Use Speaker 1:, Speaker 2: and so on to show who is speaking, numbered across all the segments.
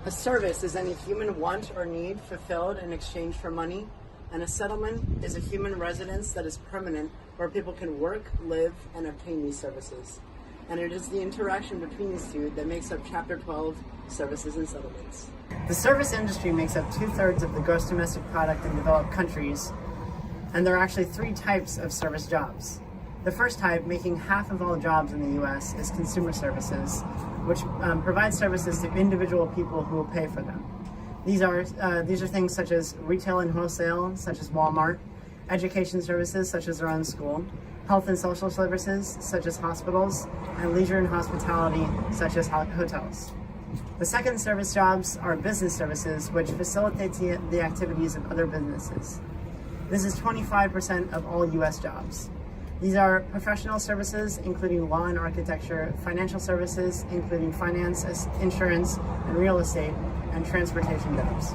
Speaker 1: A service is any human want or need fulfilled in exchange for money, and a settlement is a human residence that is permanent where people can work, live, and obtain these services. And it is the interaction between these two that makes up Chapter 12, Services and Settlements. The service industry makes up 2/3 of the gross domestic product in developed countries, and there are actually 3 types of service jobs. The first type, making half of all jobs in the US, is consumer services, which provide services to individual people who will pay for them. These are things such as retail and wholesale, such as Walmart, education services, such as our own school, health and social services, such as hospitals, and leisure and hospitality, such as hotels. The second service jobs are business services, which facilitates the activities of other businesses. This is 25% of all US jobs. These are professional services, including law and architecture, financial services, including finance, insurance, and real estate, and transportation jobs.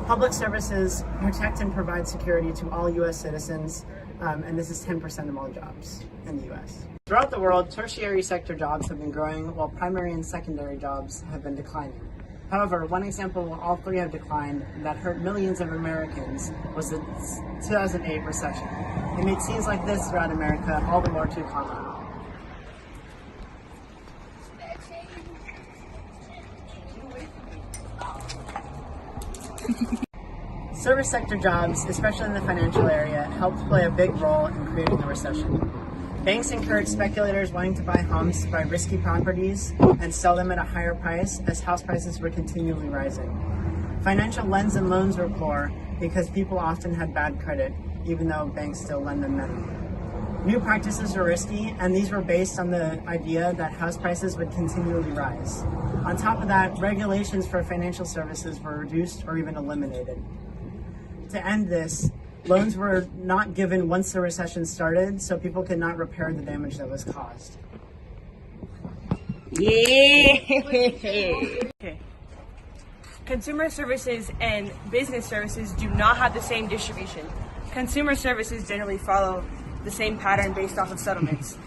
Speaker 1: Public services protect and provide security to all US citizens, and this is 10% of all jobs in the US. Throughout the world, tertiary sector jobs have been growing while primary and secondary jobs have been declining. However, one example where all 3 have declined that hurt millions of Americans was the 2008 recession. It made scenes like this throughout America all the more too common. Service sector jobs, especially in the financial area, helped play a big role in creating the recession. Banks encouraged speculators wanting to buy homes to buy risky properties and sell them at a higher price as house prices were continually rising. Financial lends and loans were poor because people often had bad credit, even though banks still lend them money. New practices were risky, and these were based on the idea that house prices would continually rise. On top of that, regulations for financial services were reduced or even eliminated. To end this, loans were not given once the recession started, so people could not repair the damage that was caused.
Speaker 2: Yeah. Okay. Consumer services and business services do not have the same distribution. Consumer services generally follow the same pattern based off of settlements.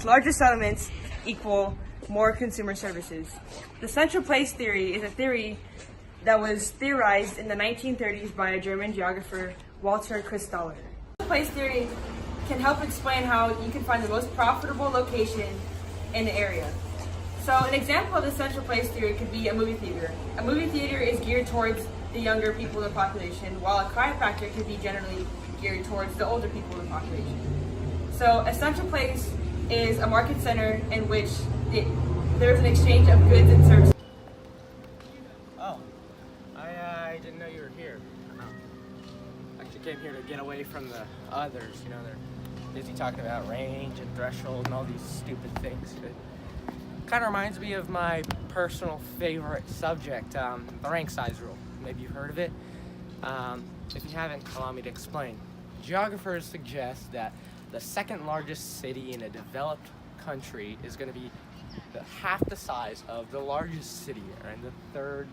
Speaker 2: Larger settlements equal more consumer services. The central place theory is a theory that was theorized in the 1930s by a German geographer, Walter Christaller. The place theory can help explain how you can find the most profitable location in the area. So an example of the central place theory could be a movie theater. A movie theater is geared towards the younger people in the population, while a chiropractor could be generally geared towards the older people in the population. So a central place is a market center in which there's an exchange of goods and services.
Speaker 3: Oh, I didn't know you were here. I actually came here to get away from the others. You know, they're busy talking about range and threshold and all these stupid things. It kind of reminds me of my personal favorite subject, the rank size rule. Maybe you've heard of it. If you haven't, allow me to explain. Geographers suggest that the second largest city in a developed country is going to be half the size of the largest city, and the third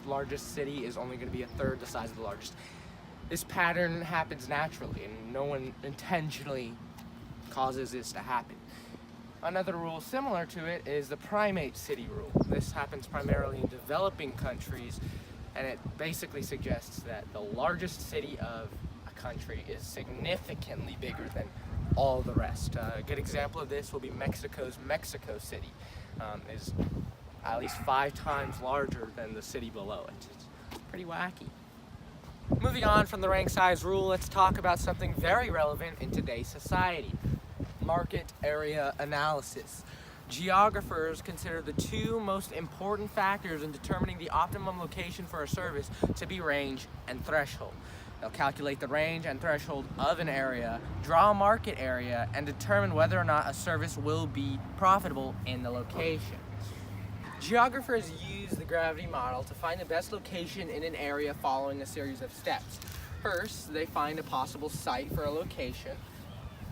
Speaker 3: largest city is only going to be a third the size of the largest. This pattern happens naturally, and no one intentionally causes this to happen. Another rule similar to it is the primate city rule. This happens primarily in developing countries, and it basically suggests that the largest city of a country is significantly bigger than all the rest. A good example of this will be Mexico's Mexico City. Is at least 5 times larger than the city below it. It's pretty wacky. Moving on from the rank size rule, let's talk about something very relevant in today's society: market area analysis. Geographers consider the 2 most important factors in determining the optimum location for a service to be range and threshold. They'll calculate the range and threshold of an area, draw a market area, and determine whether or not a service will be profitable in the location. Geographers use the gravity model to find the best location in an area following a series of steps. First, they find a possible site for a location.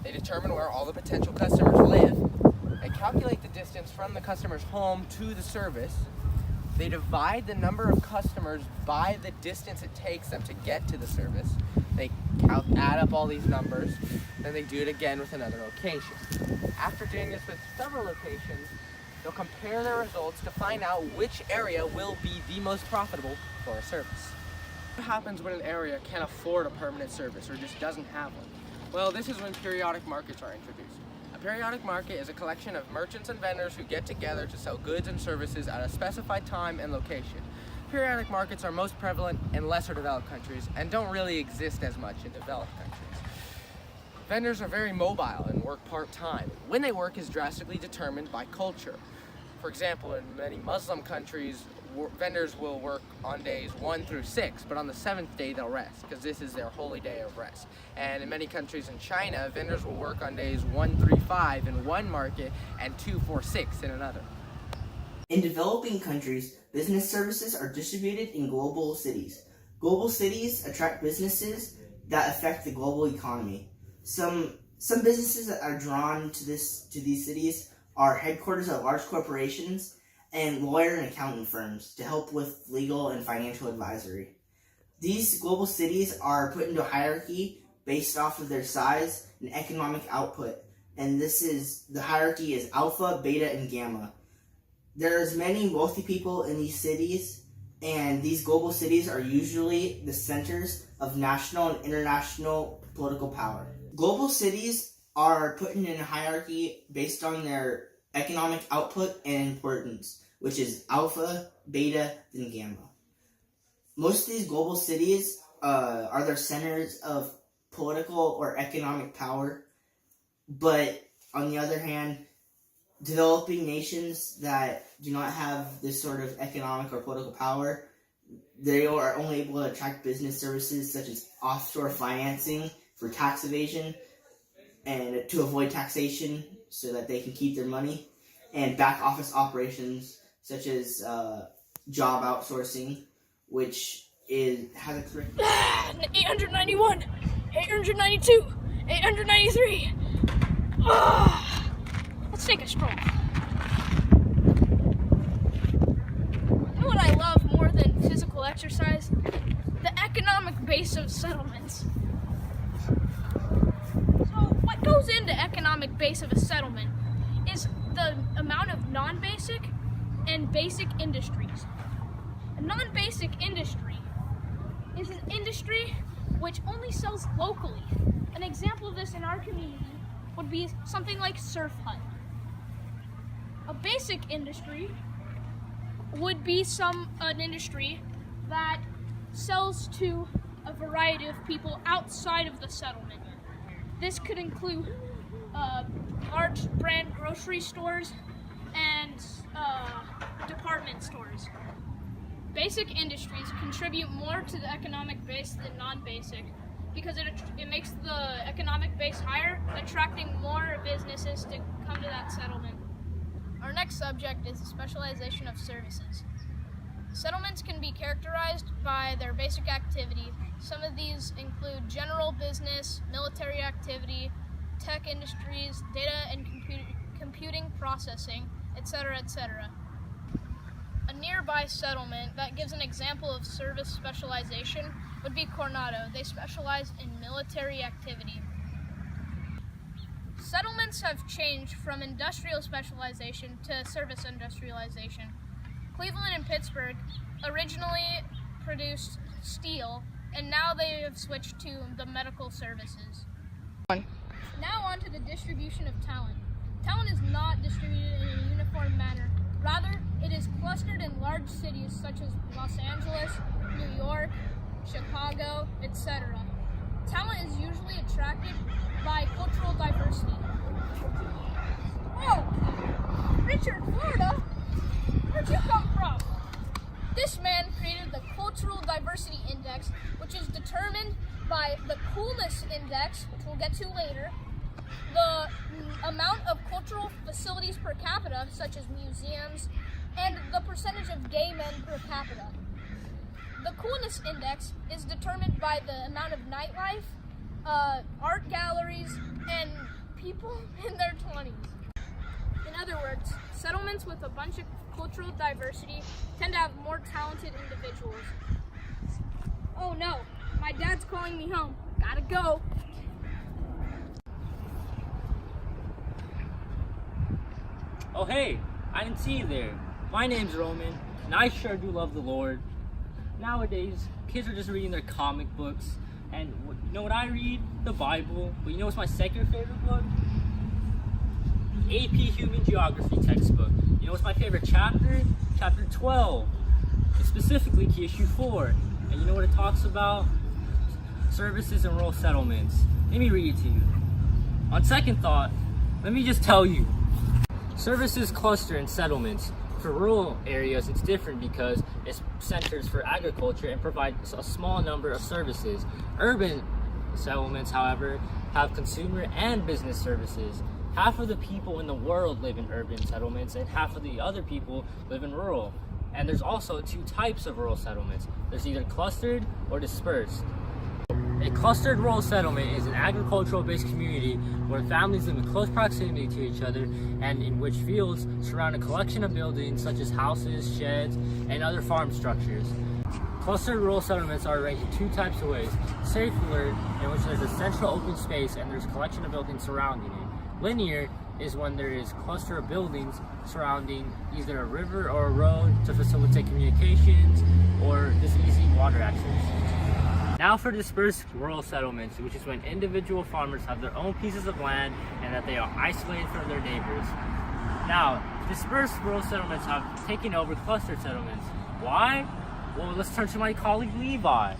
Speaker 3: They determine where all the potential customers live. They calculate the distance from the customer's home to the service. They divide the number of customers by the distance it takes them to get to the service. They add up all these numbers, then they do it again with another location. After doing this with several locations, They'll compare their results to find out which area will be the most profitable for a service. What happens when an area can't afford a permanent service or just doesn't have one? Well, this is when periodic markets are introduced. A periodic market is a collection of merchants and vendors who get together to sell goods and services at a specified time and location. Periodic markets are most prevalent in lesser developed countries and don't really exist as much in developed countries. Vendors are very mobile and work part-time. When they work is drastically determined by culture. For example, in many Muslim countries, vendors will work on days 1 through 6, but on the 7th day they'll rest, because this is their holy day of rest. And in many countries in China, vendors will work on days 1 through 5 in one market and 2, 4, 6 in another.
Speaker 4: In developing countries, business services are distributed in global cities. Global cities attract businesses that affect the global economy. Some businesses that are drawn to these cities are headquarters of large corporations and lawyer and accountant firms to help with legal and financial advisory. These global cities are put into a hierarchy based off of their size and economic output, and the hierarchy is alpha, beta, and gamma. There's many wealthy people in these cities, and these global cities are usually the centers of national and international political power. Global cities are put in a hierarchy based on their economic output and importance, which is alpha, beta, and gamma. Most of these global cities are their centers of political or economic power, but on the other hand, developing nations that do not have this sort of economic or political power, they are only able to attract business services such as offshore financing for tax evasion and to avoid taxation so that they can keep their money, and back office operations such as job outsourcing, which has a correct
Speaker 5: 891, 892, 893. Let's take a stroll. You know what I love more than physical exercise? The economic base of settlements. So what goes into economic base of a settlement is the amount of non-basic and basic industries. A non-basic industry is an industry which only sells locally. An example of this in our community would be something like Surf Hut. A basic industry would be an industry that sells to a variety of people outside of the settlement. This could include large brand grocery stores and department stores. Basic industries contribute more to the economic base than non-basic because it makes the economic base higher, attracting more businesses to come to that settlement. Our next subject is the specialization of services. Settlements can be characterized by their basic activity. Some of these include general business, military activity, tech industries, data and computing processing, etc., etc. A nearby settlement that gives an example of service specialization would be Coronado. They specialize in military activity. Settlements have changed from industrial specialization to service industrialization. Cleveland and Pittsburgh originally produced steel, and now they have switched to the medical services. Now on to the distribution of talent. Talent is not distributed in a uniform manner. Rather, it is clustered in large cities such as Los Angeles, New York, Chicago, etc. Talent is usually attracted by cultural diversity. Oh, Richard, Florida? Where'd you come from? This man created the Cultural Diversity Index, which is determined by the Coolness Index, which we'll get to later, the amount of cultural facilities per capita, such as museums, and the percentage of gay men per capita. The Coolness Index is determined by the amount of nightlife, art galleries, and people in their 20s. In other words, settlements with a bunch of cultural diversity tend to have more talented individuals. Oh no, my dad's calling me home. Gotta go.
Speaker 6: Oh hey, I didn't see you there. My name's Roman, and I sure do love the Lord. Nowadays, kids are just reading their comic books, and you know what I read? The Bible. But you know what's my second favorite book? AP Human Geography textbook. You know what's my favorite chapter? Chapter 12. It's specifically key issue 4. And you know what it talks about? Services and rural settlements. Let me read it to you. On second thought, let me just tell you. Services cluster in settlements. For rural areas, it's different because it's centers for agriculture and provides a small number of services. Urban settlements, however, have consumer and business services. Half of the people in the world live in urban settlements and half of the other people live in rural. And there's also 2 types of rural settlements. There's either clustered or dispersed. A clustered rural settlement is an agricultural-based community where families live in close proximity to each other and in which fields surround a collection of buildings such as houses, sheds, and other farm structures. Clustered rural settlements are arranged in 2 types of ways. Circular, in which there's a central open space and there's a collection of buildings surrounding it. Linear is when there is a cluster of buildings surrounding either a river or a road to facilitate communications or just easy water access. Now for dispersed rural settlements, which is when individual farmers have their own pieces of land and that they are isolated from their neighbors. Now, dispersed rural settlements have taken over clustered settlements. Why? Well, let's turn to my colleague Levi.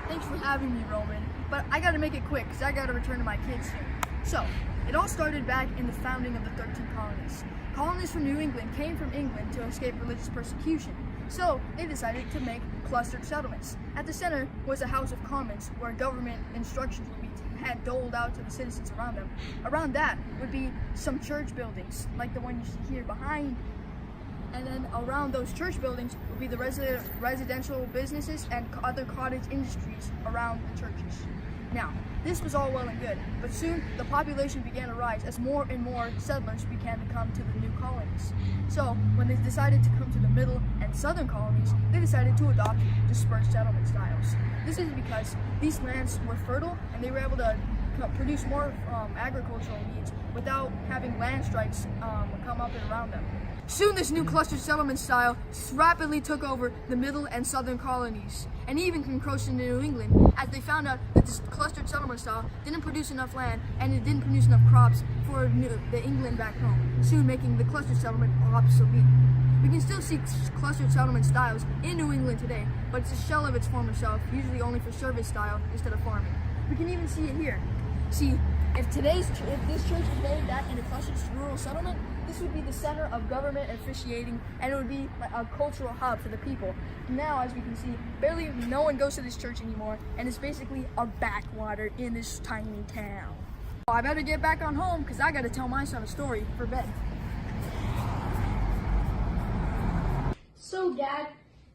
Speaker 7: Thanks for having me, Roman, but I gotta make it quick because I gotta return to my kids soon. So, it all started back in the founding of the 13 colonies. Colonists from New England came from England to escape religious persecution, so they decided to make clustered settlements. At the center was a House of Commons where government instructions would be doled out to the citizens around them. Around that would be some church buildings, like the one you see here behind. And then around those church buildings would be the residential businesses and other cottage industries around the churches. Now, this was all well and good, but soon the population began to rise as more and more settlers began to come to the new colonies. So, when they decided to come to the middle and southern colonies, they decided to adopt dispersed settlement styles. This is because these lands were fertile and they were able to produce more agricultural needs without having land strikes come up and around them. Soon this new clustered settlement style rapidly took over the middle and southern colonies, and even encroached into New England as they found out that this clustered settlement style didn't produce enough land and it didn't produce enough crops for the England back home, soon making the clustered settlement obsolete. We can still see clustered settlement styles in New England today, but it's a shell of its former self, usually only for service style instead of farming. We can even see it here. See, if this church was made back in a clustered rural settlement, this would be the center of government officiating, and it would be a cultural hub for the people. Now, as we can see, barely no one goes to this church anymore, and it's basically a backwater in this tiny town. Well, I better get back on home, because I gotta tell my son a story for bed.
Speaker 8: So, Dad,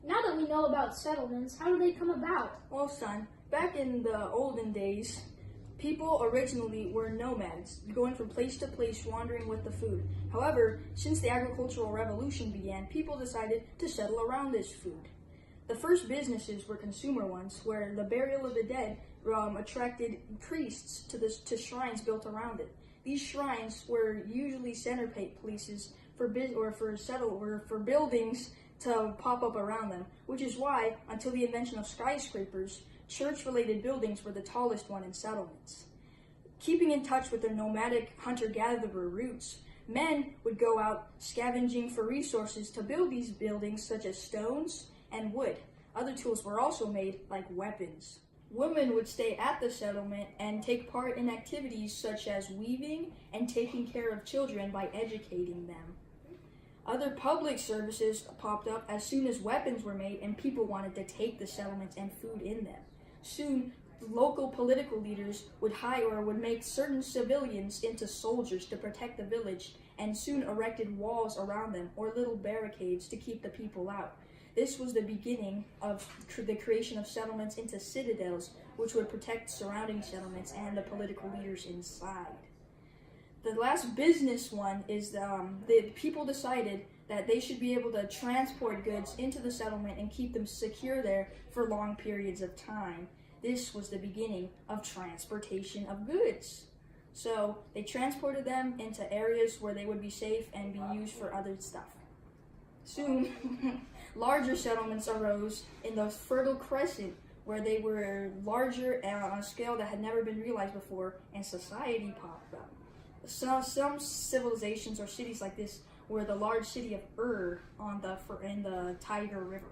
Speaker 8: now that we know about settlements, how do they come about?
Speaker 7: Well, son, back in the olden days, people originally were nomads, going from place to place, wandering with the food. However, since the agricultural revolution began, people decided to settle around this food. The first businesses were consumer ones, where the burial of the dead attracted priests to shrines built around it. These shrines were usually centerpieces for buildings to pop up around them, which is why, until the invention of skyscrapers, church-related buildings were the tallest one in settlements. Keeping in touch with their nomadic hunter-gatherer roots, men would go out scavenging for resources to build these buildings such as stones and wood. Other tools were also made, like weapons. Women would stay at the settlement and take part in activities such as weaving and taking care of children by educating them. Other public services popped up as soon as weapons were made and people wanted to take the settlements and food in them. Soon, local political leaders would make certain civilians into soldiers to protect the village, and soon erected walls around them or little barricades to keep the people out. This was the beginning of the creation of settlements into citadels, which would protect surrounding settlements and the political leaders inside. The last business one is the people decided that they should be able to transport goods into the settlement and keep them secure there for long periods of time. This was the beginning of transportation of goods. So they transported them into areas where they would be safe and be used for other stuff. Soon, larger settlements arose in the Fertile Crescent, where they were larger and on a scale that had never been realized before, and society popped up. Some civilizations or cities like this were the large city of Ur in the Tiger River.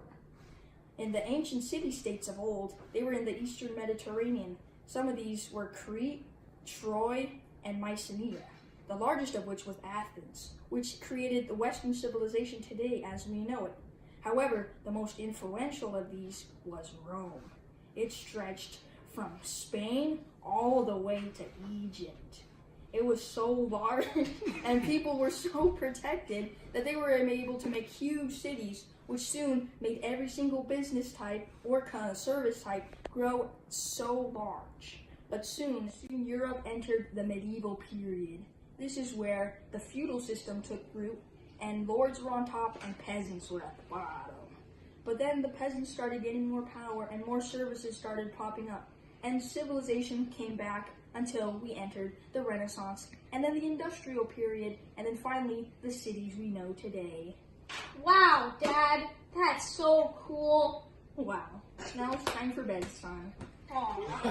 Speaker 7: In the ancient city-states of old, they were in the eastern Mediterranean. Some of these were Crete, Troy, and Mycenae, the largest of which was Athens, which created the Western civilization today as we know it. However, the most influential of these was Rome. It stretched from Spain all the way to Egypt. It was so large and people were so protected that they were able to make huge cities, which soon made every single business type or kind of service type grow so large. But soon Europe entered the medieval period. This is where the feudal system took root and lords were on top and peasants were at the bottom. But then the peasants started getting more power and more services started popping up, and civilization came back until we entered the Renaissance, and then the Industrial period, and then finally the cities we know today.
Speaker 8: Wow, Dad, that's so cool.
Speaker 7: Wow, now it's time for bed, son.
Speaker 8: Aw.